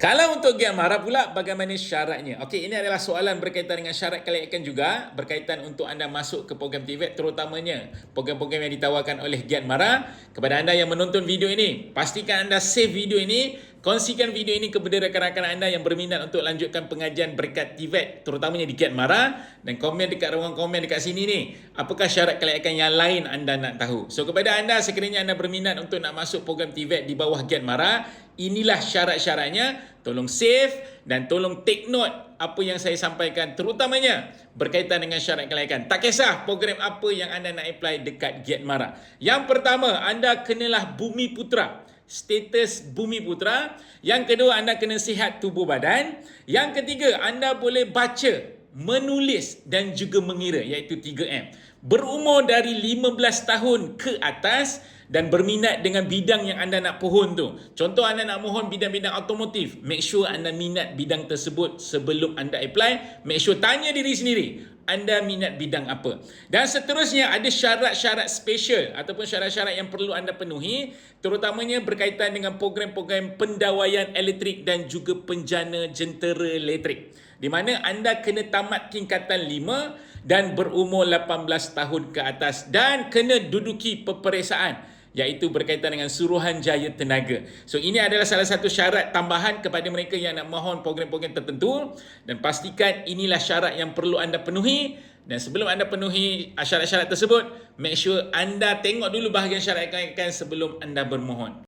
Kalau untuk Giat Mara pula, bagaimana syaratnya? Okey, ini adalah soalan berkaitan dengan syarat kelayakan juga, berkaitan untuk anda masuk ke program TVET, terutamanya program-program yang ditawarkan oleh Giat Mara. Kepada anda yang menonton video ini, pastikan anda save video ini, kongsikan video ini kepada rakan-rakan anda yang berminat untuk lanjutkan pengajian berkat TVET, terutamanya di Giat Mara, dan komen dekat ruang komen dekat sini ni, apakah syarat kelayakan yang lain anda nak tahu. So, kepada anda sekiranya anda berminat untuk nak masuk program TVET di bawah Giat Mara, inilah syarat-syaratnya. Tolong save dan tolong take note apa yang saya sampaikan, terutamanya berkaitan dengan syarat kelayakan. Tak kisah program apa yang anda nak apply dekat Giat Mara. Yang pertama, anda kenalah Bumi Putra. Status Bumi Putra. Yang kedua, anda kena sihat tubuh badan. Yang ketiga, anda boleh baca, menulis dan juga mengira, iaitu 3M. Berumur dari 15 tahun ke atas dan berminat dengan bidang yang anda nak pohon tu. Contoh, anda nak mohon bidang-bidang automotif. Make sure anda minat bidang tersebut sebelum anda apply. Make sure tanya diri sendiri, anda minat bidang apa. Dan seterusnya, ada syarat-syarat special ataupun syarat-syarat yang perlu anda penuhi, terutamanya berkaitan dengan program-program pendawaian elektrik dan juga penjana jentera elektrik, di mana anda kena tamat tingkatan 5 dan berumur 18 tahun ke atas dan kena duduki peperiksaan, iaitu berkaitan dengan Suruhanjaya Tenaga. So, ini adalah salah satu syarat tambahan kepada mereka yang nak mohon program-program tertentu, dan pastikan inilah syarat yang perlu anda penuhi. Dan sebelum anda penuhi syarat-syarat tersebut, make sure anda tengok dulu bahagian syarat kelayakan sebelum anda bermohon.